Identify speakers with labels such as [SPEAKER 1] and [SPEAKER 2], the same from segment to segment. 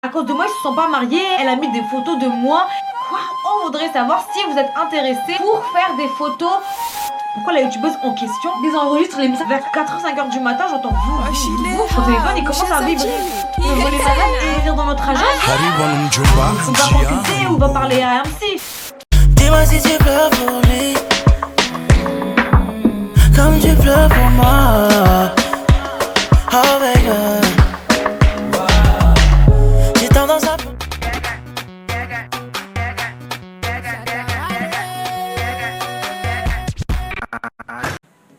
[SPEAKER 1] À cause de moi, ils se sont pas mariés. Elle a mis des photos de moi. Quoi? On voudrait savoir si vous êtes intéressés pour faire des photos. Pourquoi la youtubeuse en question désenregistre les messages vers 4h-5h du matin? J'entends vous. Mon téléphone il commence à vibrer. On voit les malades et venir dans notre agence. On va profiter ou on va parler à MC.
[SPEAKER 2] Dis-moi si tu pleures pour lui, comme tu pleures pour moi. Oh my God. J'ai tendance à...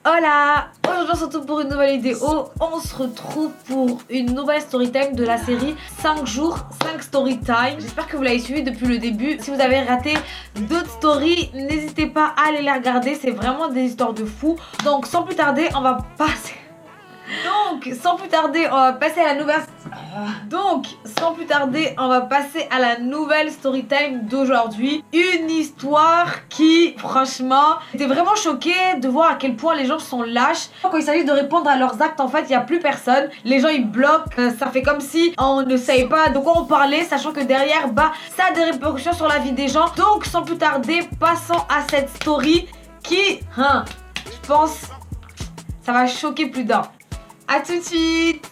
[SPEAKER 1] Hola! Aujourd'hui on se retrouve pour une nouvelle vidéo. On se retrouve pour une nouvelle story time de la série 5 jours, 5 story time. J'espère que vous l'avez suivi depuis le début. Si vous avez raté d'autres stories, n'hésitez pas à aller les regarder. C'est vraiment des histoires de fous. Donc sans plus tarder, on va passer... à la nouvelle story time d'aujourd'hui. Une histoire qui, franchement, j'étais vraiment choquée de voir à quel point les gens sont lâches. Quand il s'agit de répondre à leurs actes, en fait, il n'y a plus personne. Les gens, ils bloquent. Ça fait comme si on ne savait pas de quoi on parlait, sachant que derrière, bah, ça a des répercussions sur la vie des gens. Donc, sans plus tarder, passons à cette story qui, je pense, ça va choquer plus d'un. A tout de suite.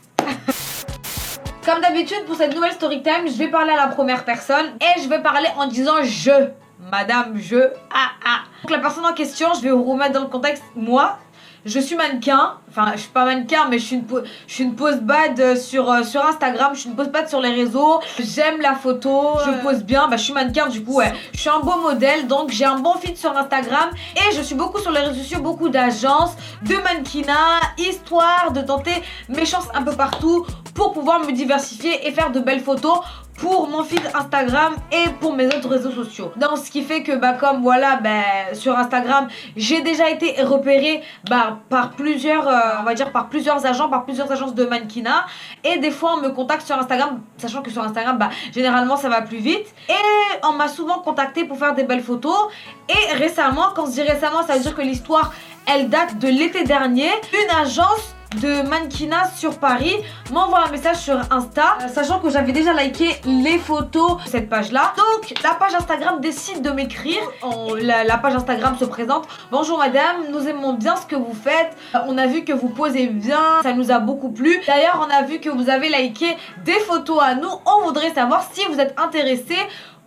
[SPEAKER 1] Comme d'habitude pour cette nouvelle story time, je vais parler à la première personne et je vais parler en disant je, madame, je, Donc la personne en question, je vais vous remettre dans le contexte, moi, je suis mannequin, enfin je suis pas mannequin mais je suis une pose bad sur Instagram, je suis une pose bad sur les réseaux, j'aime la photo, je pose bien, bah je suis mannequin du coup ouais, je suis un beau modèle donc j'ai un bon feed sur Instagram et je suis beaucoup sur les réseaux sociaux, beaucoup d'agences, de mannequinat, histoire de tenter mes chances un peu partout pour pouvoir me diversifier et faire de belles photos pour mon feed Instagram et pour mes autres réseaux sociaux. Donc ce qui fait que bah comme voilà bah, sur Instagram j'ai déjà été repérée bah, par plusieurs on va dire par plusieurs agents, par plusieurs agences de mannequinat et des fois on me contacte sur Instagram, sachant que sur Instagram bah généralement ça va plus vite et on m'a souvent contacté pour faire des belles photos et récemment, quand je dis récemment ça veut dire que l'histoire elle date de l'été dernier, une agence de mannequinat sur Paris m'envoie un message sur Insta sachant que j'avais déjà liké les photos de cette page là. Donc la page Instagram décide de m'écrire. La page Instagram se présente: bonjour madame, nous aimons bien ce que vous faites, on a vu que vous posez bien, ça nous a beaucoup plu, d'ailleurs on a vu que vous avez liké des photos à nous, on voudrait savoir si vous êtes intéressé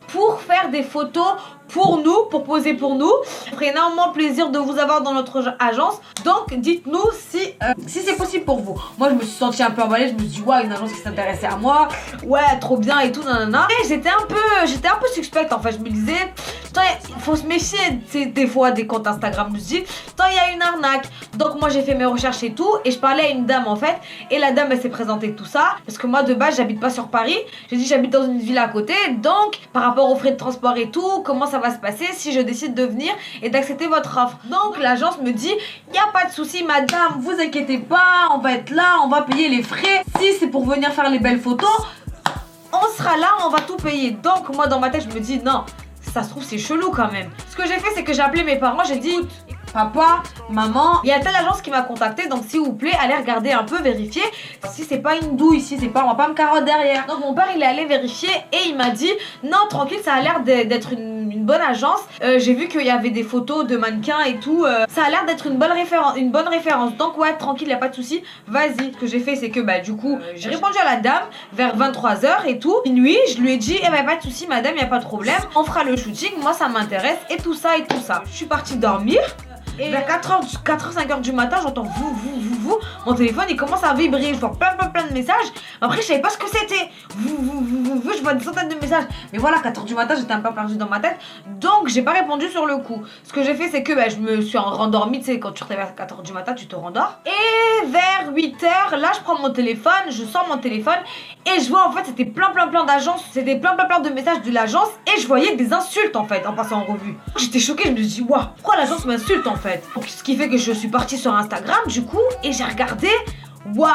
[SPEAKER 1] pour faire des photos pour nous, pour poser pour nous. Ça ferait énormément plaisir de vous avoir dans notre agence. Donc dites-nous si c'est possible pour vous. Moi je me suis sentie un peu emballée, je me suis dit ouais, une agence qui s'intéressait à moi, ouais trop bien et tout nanana. Et j'étais un peu suspecte en fait, je me disais il faut se méfier des fois des comptes Instagram. Je me dis il y a une arnaque. Donc moi j'ai fait mes recherches et tout et je parlais à une dame en fait et la dame elle s'est présentée tout ça parce que moi de base j'habite pas sur Paris, j'ai dit j'habite dans une ville à côté, donc par rapport aux frais de transport et tout, comment ça va se passer si je décide de venir et d'accepter votre offre. Donc l'agence me dit il n'y a pas de souci madame, vous inquiétez pas, on va être là, on va payer les frais, si c'est pour venir faire les belles photos on sera là, on va tout payer. Donc moi dans ma tête je me dis non, ça se trouve c'est chelou quand même. Ce que j'ai fait c'est que j'ai appelé mes parents, j'ai dit papa, maman, il y a telle agence qui m'a contacté, donc s'il vous plaît allez regarder un peu, vérifier si c'est pas une douille, si c'est pas, on va pas me carotte derrière. Donc mon père il est allé vérifier et il m'a dit non tranquille, ça a l'air d'être une bonne agence, j'ai vu qu'il y avait des photos de mannequins et tout, ça a l'air d'être une bonne référence, donc ouais tranquille, y a pas de souci, vas-y. Ce que j'ai fait c'est que bah du coup j'ai répondu à la dame vers 23h et tout, minuit, je lui ai dit eh ben pas de souci madame, y a pas de problème, on fera le shooting, moi ça m'intéresse et tout ça et tout ça. Je suis partie dormir. Et vers 4h-5h du matin, j'entends vous. Mon téléphone il commence à vibrer. Je vois plein de messages. Après, je savais pas ce que c'était. Je vois des centaines de messages. Mais voilà, 4h du matin, j'étais un peu perdue dans ma tête. Donc, j'ai pas répondu sur le coup. Ce que j'ai fait, c'est que bah, je me suis rendormie. Tu sais, quand tu te réveilles à 4h du matin, tu te rendors. Et vers 8h, là, je prends mon téléphone. Je sors mon téléphone. Et je vois en fait, c'était plein d'agences. C'était plein de messages de l'agence. Et je voyais des insultes en fait en passant en revue. J'étais choquée. Je me suis dit, waouh, pourquoi l'agence m'insulte en fait? Donc, ce qui fait que je suis partie sur Instagram du coup et j'ai regardé. Waouh,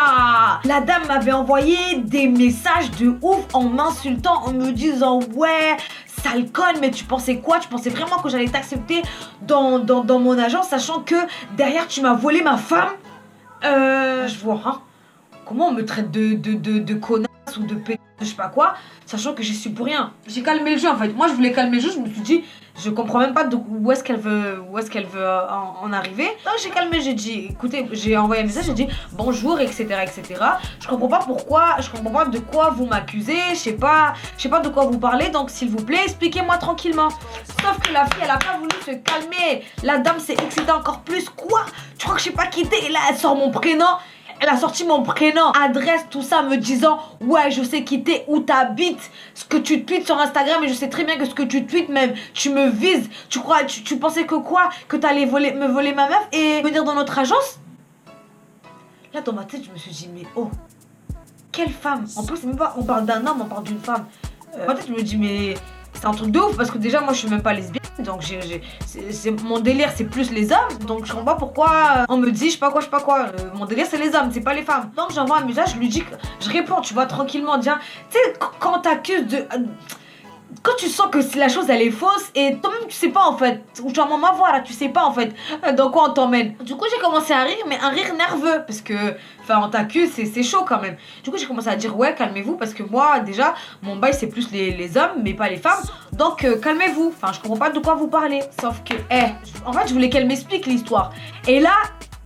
[SPEAKER 1] la dame m'avait envoyé des messages de ouf en m'insultant, en me disant ouais, sale conne, mais tu pensais quoi? Tu pensais vraiment que j'allais t'accepter dans mon agence, sachant que derrière tu m'as volé ma femme? Je vois, hein, comment on me traite de connasse ou de pétasse? je sais pas quoi, sachant que j'y suis pour rien. J'ai calmé le jeu en fait. Moi je voulais calmer le jeu, je me suis dit, je comprends même pas où est-ce qu'elle veut en arriver. Donc j'ai calmé, j'ai dit, écoutez, j'ai envoyé un message, j'ai dit bonjour, etc., etc. Je comprends pas de quoi vous m'accusez, je sais pas de quoi vous parlez, donc s'il vous plaît, expliquez-moi tranquillement. Sauf que la fille, elle a pas voulu se calmer. La dame s'est excitée encore plus. Quoi? Tu crois que je sais pas qui t'es? Et là, elle sort mon prénom. Elle a sorti mon prénom, adresse, tout ça, me disant ouais, je sais qui t'es, où t'habites, ce que tu tweets sur Instagram, et je sais très bien que ce que tu tweets même, tu me vises. Tu pensais que quoi? Que t'allais me voler ma meuf et venir dans notre agence? Là, dans ma tête, je me suis dit, mais oh, quelle femme? En plus, c'est même pas, on parle d'un homme, on parle d'une femme. Dans ma tête, je me dis, mais c'est un truc de ouf, parce que déjà, moi, je suis même pas lesbienne. Donc mon délire c'est plus les hommes, donc je comprends pas pourquoi on me dit je sais pas quoi, mon délire c'est les hommes, c'est pas les femmes. Donc j'envoie un message, je lui dis que je réponds, tu vois, tranquillement, dire, tu sais, quand t'accuses de... Quand tu sens que la chose elle est fausse et toi-même tu sais pas en fait, ou tu as maman voir là, tu sais pas en fait dans quoi on t'emmène. Du coup j'ai commencé à rire, mais un rire nerveux parce que enfin on t'accuse, c'est chaud quand même. Du coup j'ai commencé à dire ouais, calmez-vous, parce que moi déjà mon bail c'est plus les hommes mais pas les femmes. Donc calmez-vous, enfin je comprends pas de quoi vous parlez. Sauf que en fait je voulais qu'elle m'explique l'histoire. Et là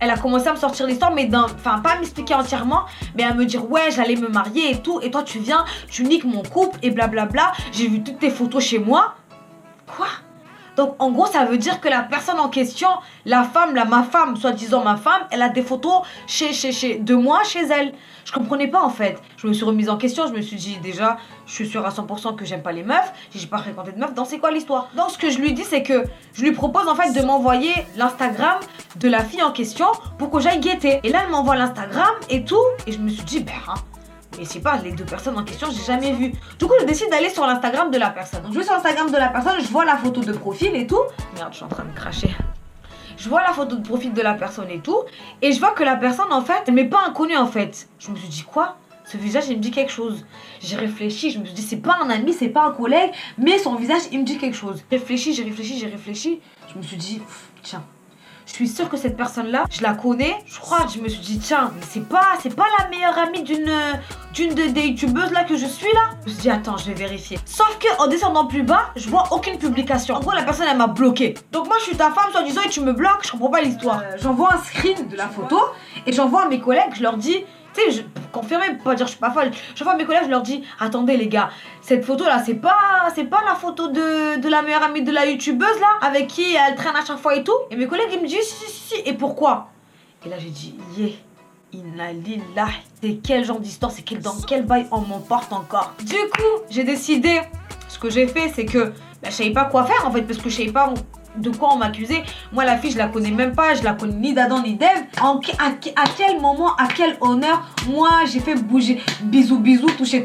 [SPEAKER 1] elle a commencé à me sortir l'histoire, mais enfin pas à m'expliquer entièrement, mais à me dire ouais, j'allais me marier et tout, et toi tu viens, tu niques mon couple et blablabla, j'ai vu toutes tes photos chez moi. Quoi? Donc en gros ça veut dire que la personne en question, la femme, ma femme, soi-disant ma femme, elle a des photos de moi chez elle. Je comprenais pas en fait. Je me suis remise en question, je me suis dit déjà, je suis sûre à 100% que j'aime pas les meufs, j'ai pas fréquenté de meufs, donc c'est quoi l'histoire? Donc ce que je lui dis c'est que je lui propose en fait de m'envoyer l'Instagram de la fille en question pour que j'aille guetter. Et là elle m'envoie l'Instagram et tout, et je me suis dit mais c'est pas, les deux personnes en question, j'ai jamais vu. Du coup, je décide d'aller sur l'Instagram de la personne. Donc, je vais sur l'Instagram de la personne, je vois la photo de profil et tout. Merde, je suis en train de cracher. Je vois la photo de profil de la personne et tout. Et je vois que la personne, en fait, elle m'est pas inconnue, en fait. Je me suis dit, quoi? Ce visage, il me dit quelque chose. J'ai réfléchi, je me suis dit, c'est pas un ami, c'est pas un collègue, mais son visage, il me dit quelque chose. J'ai réfléchi. Je me suis dit, tiens. Je suis sûre que cette personne-là, je la connais. Je me suis dit, tiens, mais c'est pas la meilleure amie d'une des youtubeuses là que je suis là. Je me suis dit, attends, je vais vérifier. Sauf que en descendant plus bas, je vois aucune publication. En gros, la personne, elle m'a bloqué. Donc moi, je suis ta femme, soi-disant, et tu me bloques. Je comprends pas l'histoire. J'envoie un screen de la photo et j'envoie à mes collègues, je leur dis... Tu sais, pour confirmer, pour pas dire je suis pas folle, je vois mes collègues, je leur dis attendez les gars, cette photo là, c'est pas la photo de la meilleure amie de la youtubeuse là, avec qui elle traîne à chaque fois et tout. Et mes collègues ils me disent si, et pourquoi? Et là j'ai dit inna lillahi, c'est quel genre d'histoire, dans quel bail on m'emporte encore. Du coup, j'ai décidé, ce que j'ai fait c'est que je savais pas quoi faire en fait, parce que je savais pas de quoi on m'accusait. Moi la fille je la connais même pas, je la connais ni d'Adam ni d'Ève. À quel moment, à quel honneur moi j'ai fait bouger, bisous,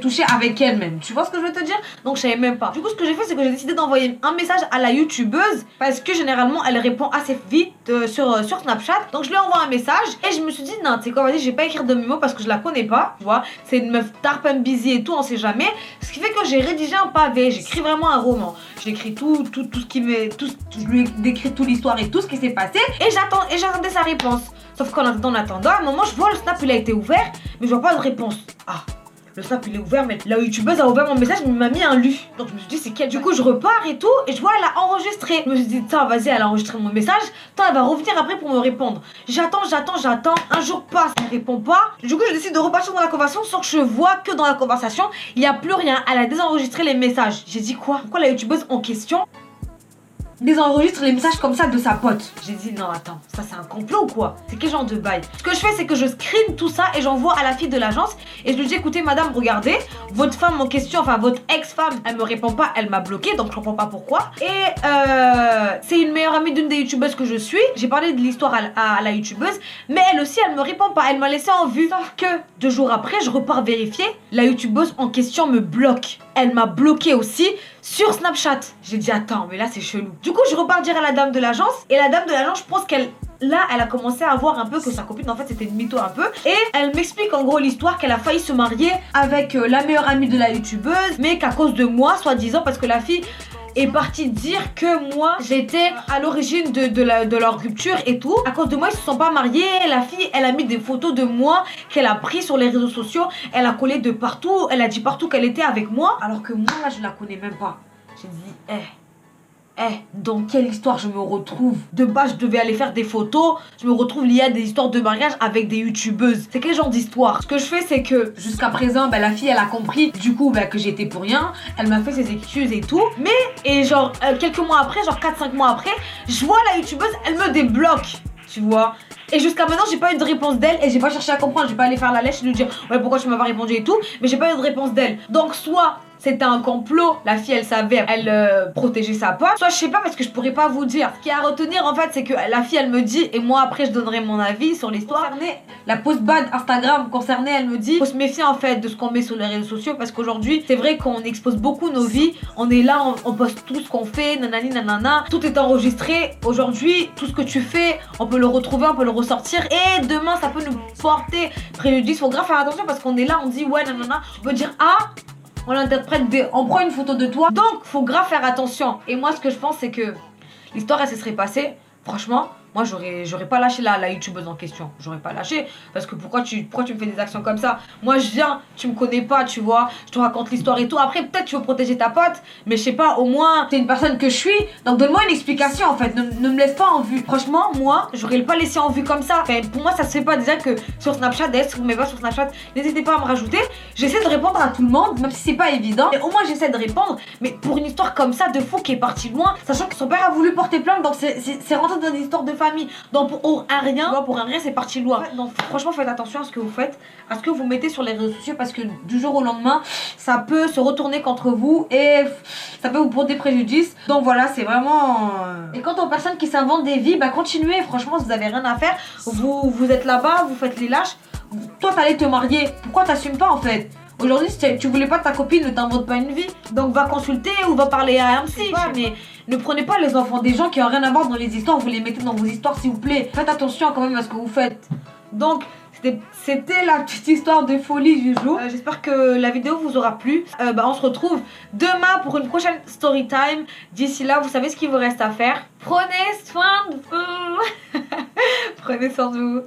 [SPEAKER 1] toucher avec elle même. Tu vois ce que je veux te dire? Donc je savais même pas. Du coup ce que j'ai fait c'est que j'ai décidé d'envoyer un message à la youtubeuse, parce que généralement elle répond assez vite sur Snapchat. Donc je lui envoie un message et je me suis dit non, tu sais quoi, vas-y, je vais pas écrire de mémo parce que je la connais pas, tu vois. C'est une meuf dark and busy et tout, on sait jamais. Ce qui fait que j'ai rédigé un pavé, j'écris vraiment un roman. J'ai écrit tout ce qui m'est, je lui ai décrit toute l'histoire et tout ce qui s'est passé, et j'attendais sa réponse. Sauf qu'en attendant, à un moment je vois le snap il a été ouvert, mais je vois pas de réponse. Le snap il est ouvert, mais la youtubeuse a ouvert mon message, mais m'a mis un lu. Donc je me suis dit c'est quel? Du coup je repars et tout, et je vois elle a enregistré. Je me suis dit tiens vas-y, elle a enregistré mon message, elle va revenir après pour me répondre. J'attends, un jour passe, elle répond pas. Du coup je décide de repartir dans la conversation, sauf que je vois que dans la conversation il y a plus rien, elle a désenregistré les messages. J'ai dit quoi? Pourquoi la youtubeuse en question désenregistre les messages comme ça de sa pote? J'ai dit non attends, ça c'est un complot ou quoi? C'est quel genre de bail? Ce que je fais c'est que je screen tout ça et j'envoie à la fille de l'agence et je lui dis écoutez madame, regardez, votre femme en question, enfin votre ex-femme, elle me répond pas, elle m'a bloqué, donc je comprends pas pourquoi. Et c'est une meilleure amie d'une des youtubeuses que je suis. J'ai parlé de l'histoire à la youtubeuse, mais elle aussi elle me répond pas, elle m'a laissé en vue. Sauf que 2 jours après je repars vérifier, la youtubeuse en question me bloque. Elle m'a bloqué aussi sur Snapchat. J'ai dit attends, mais là c'est chelou. Du coup je repars dire à la dame de l'agence, et la dame de l'agence, je pense qu'elle a commencé à voir un peu que sa copine en fait c'était une mytho un peu, et elle m'explique en gros l'histoire qu'elle a failli se marier avec la meilleure amie de la youtubeuse, mais qu'à cause de moi soi-disant, parce que la fille est partie dire que moi j'étais à l'origine de leur rupture et tout. À cause de moi ils se sont pas mariés. La fille elle a mis des photos de moi qu'elle a pris sur les réseaux sociaux. Elle a collé de partout. Elle a dit partout qu'elle était avec moi. Alors que moi là je la connais même pas. J'ai dit dans quelle histoire je me retrouve? De base, je devais aller faire des photos. Je me retrouve liée à des histoires de mariage avec des youtubeuses. C'est quel genre d'histoire? Ce que je fais, c'est que jusqu'à présent, la fille, elle a compris du coup que j'étais pour rien. Elle m'a fait ses excuses et tout. Mais, genre, quelques mois après, genre 4-5 mois après, je vois la youtubeuse, elle me débloque. Tu vois? Et jusqu'à maintenant, j'ai pas eu de réponse d'elle et j'ai pas cherché à comprendre. J'ai pas allé faire la lèche et lui dire ouais, pourquoi tu m'as pas répondu et tout. Mais j'ai pas eu de réponse d'elle. Donc, soit c'était un complot, la fille elle s'avère, elle protégeait sa pote. Soit je sais pas parce que je pourrais pas vous dire. Ce qu'il y a à retenir en fait, c'est que la fille elle me dit et moi après je donnerai mon avis sur l'histoire. La post bad Instagram concernée, elle me dit faut se méfier en fait de ce qu'on met sur les réseaux sociaux parce qu'aujourd'hui c'est vrai qu'on expose beaucoup nos vies. On est là, on poste tout ce qu'on fait, nanani nanana. Tout est enregistré. Aujourd'hui, tout ce que tu fais, on peut le retrouver, on peut le ressortir et demain ça peut nous porter préjudice. Faut grave faire attention parce qu'on est là, on dit ouais nanana. On peut dire ah. On l'interprète, on prend une photo de toi. Donc, faut grave faire attention. Et moi, ce que je pense, c'est que l'histoire, elle se serait passée. Franchement, moi, j'aurais pas lâché la youtubeuse en question. J'aurais pas lâché. Parce que pourquoi tu me fais des actions comme ça? Moi, je viens, tu me connais pas, tu vois. Je te raconte l'histoire et tout. Après, peut-être tu veux protéger ta pote. Mais je sais pas, au moins, t'es une personne que je suis. Donc, donne-moi une explication, en fait. Ne me laisse pas en vue. Franchement, moi, j'aurais pas laissé en vue comme ça. Enfin, pour moi, ça se fait pas. Déjà que sur Snapchat, d'ailleurs, si vous m'avez pas sur Snapchat, n'hésitez pas à me rajouter. J'essaie de répondre à tout le monde, même si c'est pas évident. Et au moins, j'essaie de répondre. Mais pour une histoire comme ça, de fou qui est partie loin, sachant que son père a voulu porter plainte. Donc, c'est rentré dans une histoire de famille. Donc, pour un rien, c'est parti loin. Donc franchement faites attention à ce que vous faites, à ce que vous mettez sur les réseaux sociaux parce que du jour au lendemain ça peut se retourner contre vous et ça peut vous porter préjudice. Donc voilà, c'est vraiment... Et quant aux personnes qui s'inventent des vies, continuez, franchement vous avez rien à faire. Vous êtes là-bas, vous faites les lâches. Toi t'allais te marier, pourquoi t'assumes pas en fait? Aujourd'hui, si tu voulais pas ta copine, ne t'invente pas une vie. Donc va consulter ou va parler à un psy. Mais ne prenez pas les enfants des gens qui ont rien à voir dans les histoires. Vous les mettez dans vos histoires s'il vous plaît. Faites attention quand même à ce que vous faites. Donc c'était la petite histoire de folie du jour. J'espère que la vidéo vous aura plu. On se retrouve demain pour une prochaine story time. D'ici là, vous savez ce qu'il vous reste à faire. Prenez soin de vous. Prenez soin de vous.